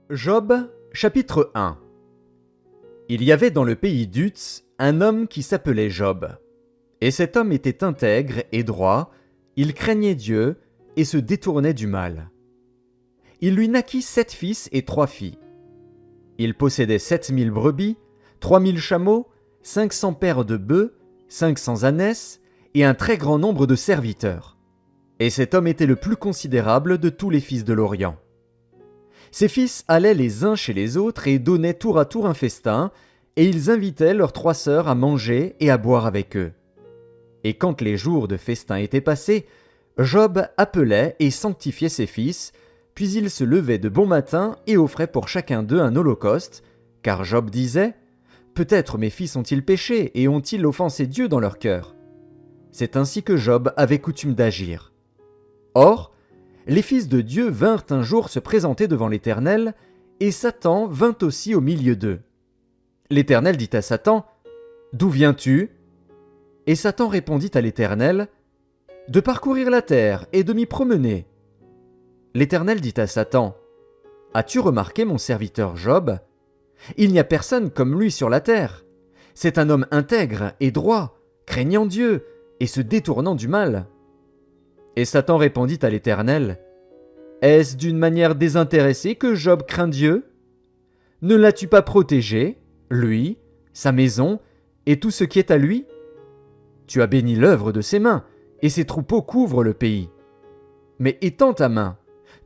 Job, chapitre 1. Il y avait dans le pays d'Uz un homme qui s'appelait Job. Et cet homme était intègre et droit, il craignait Dieu et se détournait du mal. Il lui naquit 7 fils et 3 filles. Il possédait 7000 brebis, 3000 chameaux, 500 paires de bœufs, 500 ânesses et un très grand nombre de serviteurs. Et cet homme était le plus considérable de tous les fils de l'Orient. Ses fils allaient les uns chez les autres et donnaient tour à tour un festin, et ils invitaient leurs 3 sœurs à manger et à boire avec eux. Et quand les jours de festin étaient passés, Job appelait et sanctifiait ses fils, puis il se levait de bon matin et offrait pour chacun d'eux un holocauste, car Job disait « Peut-être mes fils ont-ils péché et ont-ils offensé Dieu dans leur cœur ?» C'est ainsi que Job avait coutume d'agir. Or, les fils de Dieu vinrent un jour se présenter devant l'Éternel, et Satan vint aussi au milieu d'eux. L'Éternel dit à Satan, « D'où viens-tu » Et Satan répondit à l'Éternel, « De parcourir la terre et de m'y promener. » L'Éternel dit à Satan, « As-tu remarqué mon serviteur Job ? Il n'y a personne comme lui sur la terre. C'est un homme intègre et droit, craignant Dieu et se détournant du mal. » Et Satan répondit à l'Éternel, « Est-ce d'une manière désintéressée que Job craint Dieu ? Ne l'as-tu pas protégé, lui, sa maison et tout ce qui est à lui ? Tu as béni l'œuvre de ses mains, et ses troupeaux couvrent le pays. Mais étends ta main,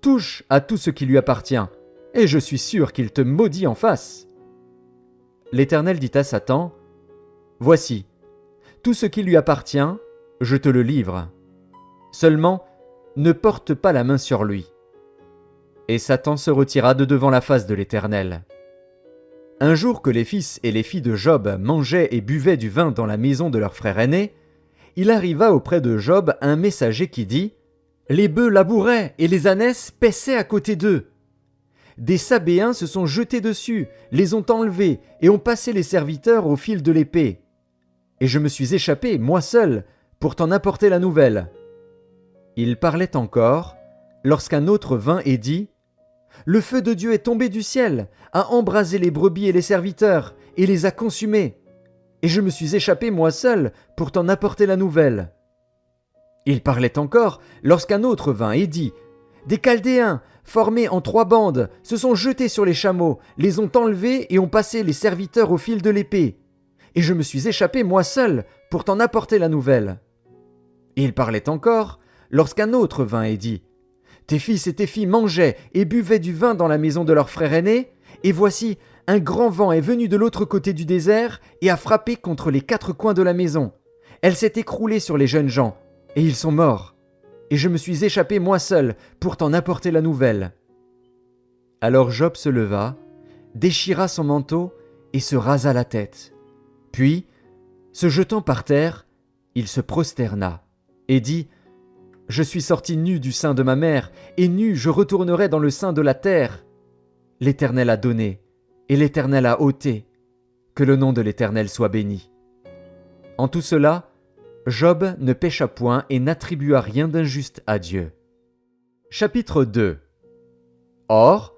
touche à tout ce qui lui appartient, et je suis sûr qu'il te maudit en face. » L'Éternel dit à Satan, « Voici, tout ce qui lui appartient, je te le livre. Seulement, ne porte pas la main sur lui. » Et Satan se retira de devant la face de l'Éternel. Un jour que les fils et les filles de Job mangeaient et buvaient du vin dans la maison de leur frère aîné, il arriva auprès de Job un messager qui dit « Les bœufs labouraient et les ânesses paissaient à côté d'eux. Des Sabéens se sont jetés dessus, les ont enlevés et ont passé les serviteurs au fil de l'épée. Et je me suis échappé, moi seul, pour t'en apporter la nouvelle. » Il parlait encore, lorsqu'un autre vint et dit « Le feu de Dieu est tombé du ciel, a embrasé les brebis et les serviteurs, et les a consumés. Et je me suis échappé moi seul pour t'en apporter la nouvelle. » Il parlait encore, lorsqu'un autre vint et dit « Des Chaldéens, formés en 3 bandes, se sont jetés sur les chameaux, les ont enlevés et ont passé les serviteurs au fil de l'épée. Et je me suis échappé moi seul pour t'en apporter la nouvelle. » Il parlait encore, lorsqu'un autre vint et dit « Tes fils et tes filles mangeaient et buvaient du vin dans la maison de leur frère aîné, et voici, un grand vent est venu de l'autre côté du désert et a frappé contre les 4 coins de la maison. Elle s'est écroulée sur les jeunes gens, et ils sont morts. Et je me suis échappé moi seul pour t'en apporter la nouvelle. » Alors Job se leva, déchira son manteau et se rasa la tête. Puis, se jetant par terre, il se prosterna et dit « Je suis sorti nu du sein de ma mère, et nu je retournerai dans le sein de la terre. L'Éternel a donné, et l'Éternel a ôté. Que le nom de l'Éternel soit béni. » En tout cela, Job ne pécha point et n'attribua rien d'injuste à Dieu. Chapitre 2. Or,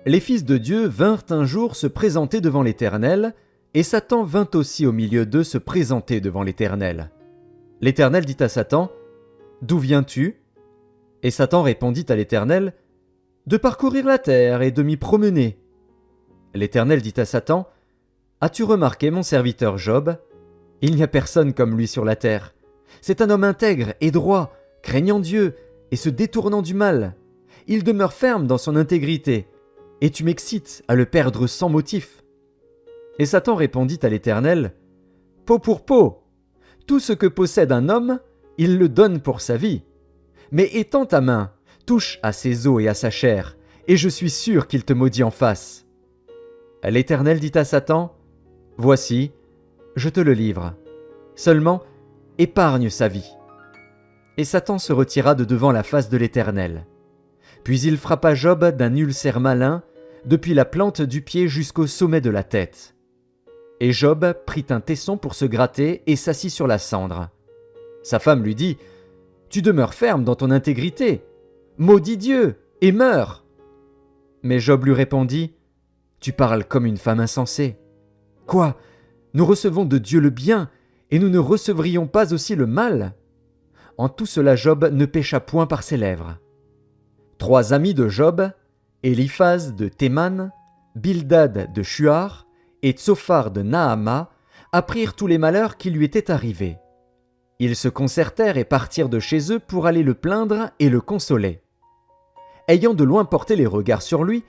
les fils de Dieu vinrent un jour se présenter devant l'Éternel, et Satan vint aussi au milieu d'eux se présenter devant l'Éternel. L'Éternel dit à Satan, « D'où viens-tu » Et Satan répondit à l'Éternel, « De parcourir la terre et de m'y promener. » L'Éternel dit à Satan, « As-tu remarqué mon serviteur Job ? Il n'y a personne comme lui sur la terre. C'est un homme intègre et droit, craignant Dieu et se détournant du mal. Il demeure ferme dans son intégrité, et tu m'excites à le perdre sans motif. » Et Satan répondit à l'Éternel, « Peau pour peau, tout ce que possède un homme, il le donne pour sa vie. Mais étends ta main, touche à ses os et à sa chair, et je suis sûr qu'il te maudit en face. » L'Éternel dit à Satan, « Voici, je te le livre. Seulement, épargne sa vie. » Et Satan se retira de devant la face de l'Éternel. Puis il frappa Job d'un ulcère malin, depuis la plante du pied jusqu'au sommet de la tête. Et Job prit un tesson pour se gratter et s'assit sur la cendre. Sa femme lui dit, « Tu demeures ferme dans ton intégrité. Maudis Dieu et meurs. » Mais Job lui répondit, « Tu parles comme une femme insensée. Quoi? Nous recevons de Dieu le bien, et nous ne recevrions pas aussi le mal ?» En tout cela Job ne pécha point par ses lèvres. 3 amis de Job, Éliphaz de Théman, Bildad de Shuar et Tsophar de Naama, apprirent tous les malheurs qui lui étaient arrivés. Ils se concertèrent et partirent de chez eux pour aller le plaindre et le consoler. Ayant de loin porté les regards sur lui,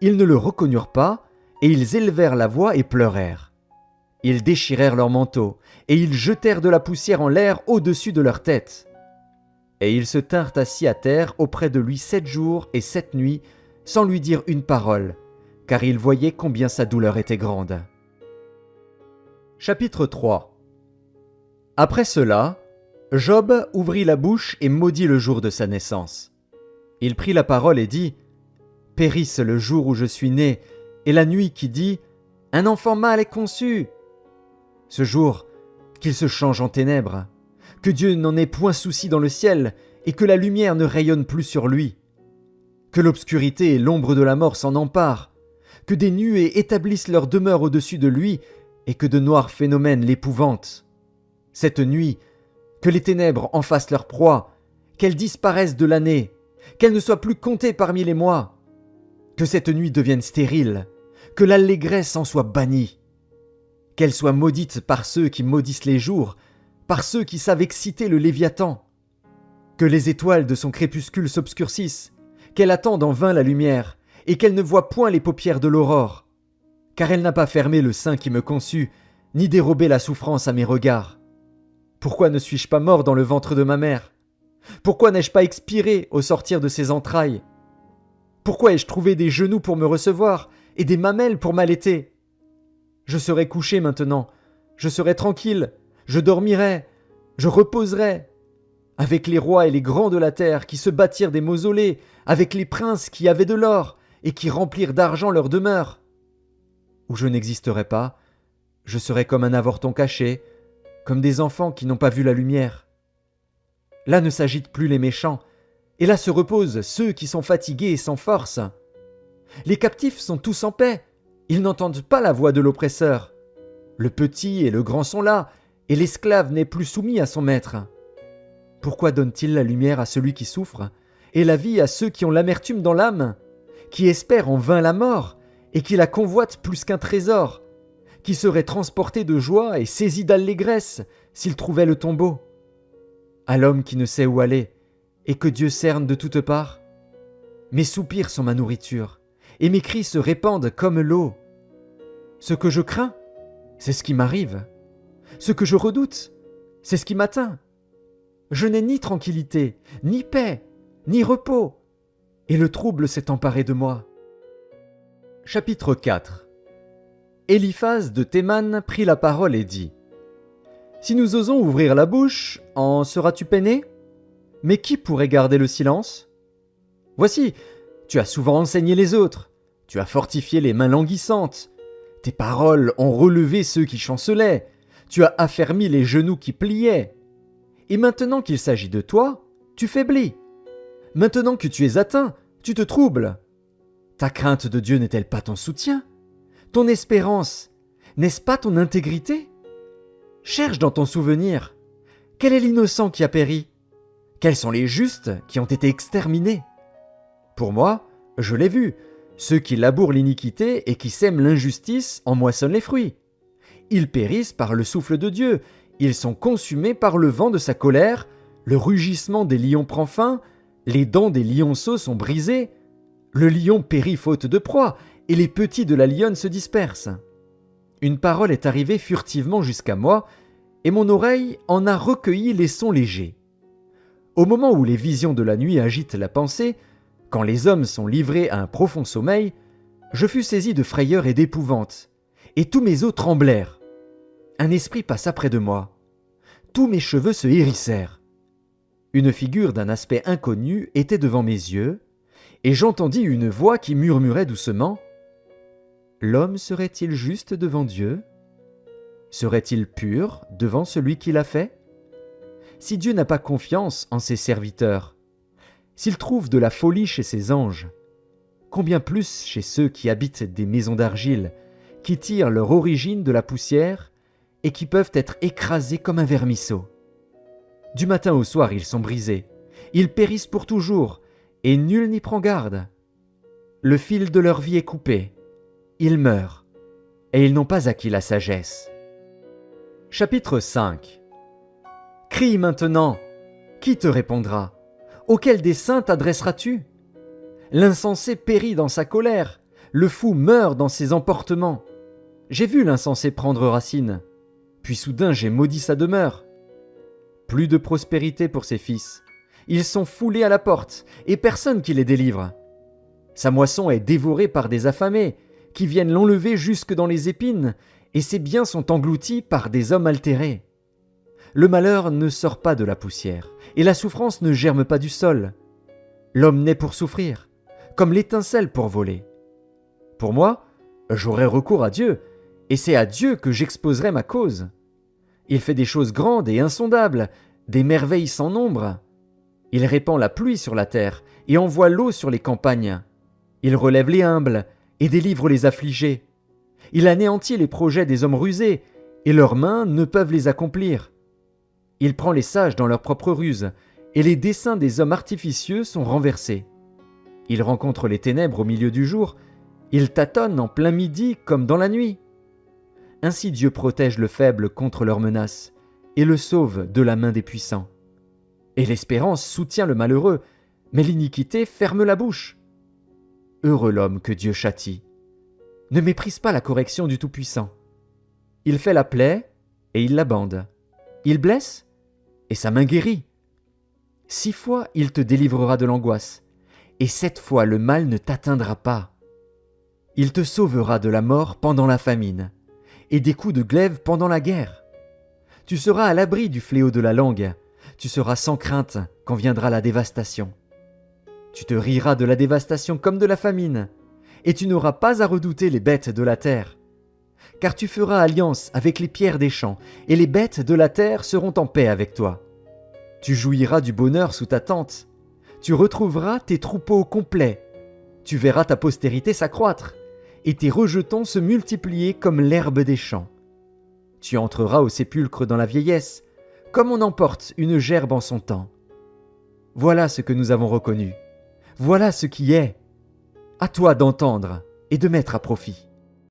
ils ne le reconnurent pas, et ils élevèrent la voix et pleurèrent. Ils déchirèrent leurs manteaux, et ils jetèrent de la poussière en l'air au-dessus de leur tête. Et ils se tinrent assis à terre auprès de lui 7 jours et 7 nuits, sans lui dire une parole, car ils voyaient combien sa douleur était grande. Chapitre 3. Après cela, Job ouvrit la bouche et maudit le jour de sa naissance. Il prit la parole et dit, « Périsse le jour où je suis né, et la nuit qui dit, « Un enfant mâle est conçu !» Ce jour, qu'il se change en ténèbres, que Dieu n'en ait point souci dans le ciel, et que la lumière ne rayonne plus sur lui. Que l'obscurité et l'ombre de la mort s'en emparent, que des nuées établissent leur demeure au-dessus de lui, et que de noirs phénomènes l'épouvantent. Cette nuit, que les ténèbres en fassent leur proie, qu'elles disparaissent de l'année, qu'elles ne soient plus comptées parmi les mois. Que cette nuit devienne stérile, que l'allégresse en soit bannie. Qu'elle soit maudite par ceux qui maudissent les jours, par ceux qui savent exciter le Léviathan. Que les étoiles de son crépuscule s'obscurcissent, qu'elle attende en vain la lumière, et qu'elle ne voit point les paupières de l'aurore. Car elle n'a pas fermé le sein qui me conçut, ni dérobé la souffrance à mes regards. Pourquoi ne suis-je pas mort dans le ventre de ma mère? Pourquoi n'ai-je pas expiré au sortir de ses entrailles? Pourquoi ai-je trouvé des genoux pour me recevoir et des mamelles pour m'allaiter? Je serai couché maintenant, je serai tranquille, je dormirai, je reposerai, avec les rois et les grands de la terre qui se bâtirent des mausolées, avec les princes qui avaient de l'or et qui remplirent d'argent leur demeure. Où je n'existerai pas, je serai comme un avorton caché, comme des enfants qui n'ont pas vu la lumière. Là ne s'agitent plus les méchants, et là se reposent ceux qui sont fatigués et sans force. Les captifs sont tous en paix, ils n'entendent pas la voix de l'oppresseur. Le petit et le grand sont là, et l'esclave n'est plus soumis à son maître. Pourquoi donne-t-il la lumière à celui qui souffre, et la vie à ceux qui ont l'amertume dans l'âme, qui espèrent en vain la mort, et qui la convoitent plus qu'un trésor, qui seraient transportés de joie et saisis d'allégresse s'ils trouvaient le tombeau? À l'homme qui ne sait où aller, et que Dieu cerne de toutes parts. Mes soupirs sont ma nourriture, et mes cris se répandent comme l'eau. Ce que je crains, c'est ce qui m'arrive. Ce que je redoute, c'est ce qui m'atteint. Je n'ai ni tranquillité, ni paix, ni repos, et le trouble s'est emparé de moi. Chapitre 4. Éliphaz de Théman prit la parole et dit, « Si nous osons ouvrir la bouche, en seras-tu peiné? Mais qui pourrait garder le silence? Voici, tu as souvent enseigné les autres, tu as fortifié les mains languissantes, tes paroles ont relevé ceux qui chancelaient, tu as affermi les genoux qui pliaient. Et maintenant qu'il s'agit de toi, tu faiblis. Maintenant que tu es atteint, tu te troubles. Ta crainte de Dieu n'est-elle pas ton soutien? Ton espérance, n'est-ce pas ton intégrité? Cherche dans ton souvenir. Quel est l'innocent qui a péri? Quels sont les justes qui ont été exterminés? Pour moi, je l'ai vu, ceux qui labourent l'iniquité et qui sèment l'injustice en moissonnent les fruits. Ils périssent par le souffle de Dieu, ils sont consumés par le vent de sa colère, le rugissement des lions prend fin, les dents des lionceaux sont brisées, le lion périt faute de proie, et les petits de la lionne se dispersent. Une parole est arrivée furtivement jusqu'à moi, et mon oreille en a recueilli les sons légers. Au moment où les visions de la nuit agitent la pensée, quand les hommes sont livrés à un profond sommeil, je fus saisi de frayeur et d'épouvante, et tous mes os tremblèrent. Un esprit passa près de moi. Tous mes cheveux se hérissèrent. Une figure d'un aspect inconnu était devant mes yeux, et j'entendis une voix qui murmurait doucement « L'homme serait-il juste devant Dieu? Serait-il pur devant celui qui l'a fait? Si Dieu n'a pas confiance en ses serviteurs, s'il trouve de la folie chez ses anges, combien plus chez ceux qui habitent des maisons d'argile, qui tirent leur origine de la poussière et qui peuvent être écrasés comme un vermisseau. Du matin au soir, ils sont brisés, ils périssent pour toujours, et nul n'y prend garde. Le fil de leur vie est coupé, ils meurent, et ils n'ont pas acquis la sagesse. Chapitre 5. Crie maintenant, qui te répondra? Auquel des saints t'adresseras-tu? L'insensé périt dans sa colère, le fou meurt dans ses emportements. J'ai vu l'insensé prendre racine, puis soudain j'ai maudit sa demeure. Plus de prospérité pour ses fils, ils sont foulés à la porte, et personne qui les délivre. Sa moisson est dévorée par des affamés, qui viennent l'enlever jusque dans les épines, et ses biens sont engloutis par des hommes altérés. Le malheur ne sort pas de la poussière, et la souffrance ne germe pas du sol. L'homme naît pour souffrir, comme l'étincelle pour voler. Pour moi, j'aurai recours à Dieu, et c'est à Dieu que j'exposerai ma cause. Il fait des choses grandes et insondables, des merveilles sans nombre. Il répand la pluie sur la terre et envoie l'eau sur les campagnes. Il relève les humbles et délivre les affligés. Il anéantit les projets des hommes rusés, et leurs mains ne peuvent les accomplir. Il prend les sages dans leur propre ruse, et les desseins des hommes artificieux sont renversés. Il rencontre les ténèbres au milieu du jour, il tâtonne en plein midi comme dans la nuit. Ainsi Dieu protège le faible contre leurs menaces, et le sauve de la main des puissants. Et l'espérance soutient le malheureux, mais l'iniquité ferme la bouche. Heureux l'homme que Dieu châtie. Ne méprise pas la correction du Tout-Puissant. Il fait la plaie, et il la bande. Il blesse, et sa main guérit. 6 fois il te délivrera de l'angoisse, et 7 fois le mal ne t'atteindra pas. Il te sauvera de la mort pendant la famine, et des coups de glaive pendant la guerre. Tu seras à l'abri du fléau de la langue, tu seras sans crainte quand viendra la dévastation. Tu te riras de la dévastation comme de la famine, et tu n'auras pas à redouter les bêtes de la terre. Car tu feras alliance avec les pierres des champs, et les bêtes de la terre seront en paix avec toi. Tu jouiras du bonheur sous ta tente, tu retrouveras tes troupeaux complets, tu verras ta postérité s'accroître, et tes rejetons se multiplier comme l'herbe des champs. Tu entreras au sépulcre dans la vieillesse, comme on emporte une gerbe en son temps. Voilà ce que nous avons reconnu, voilà ce qui est. À toi d'entendre et de mettre à profit.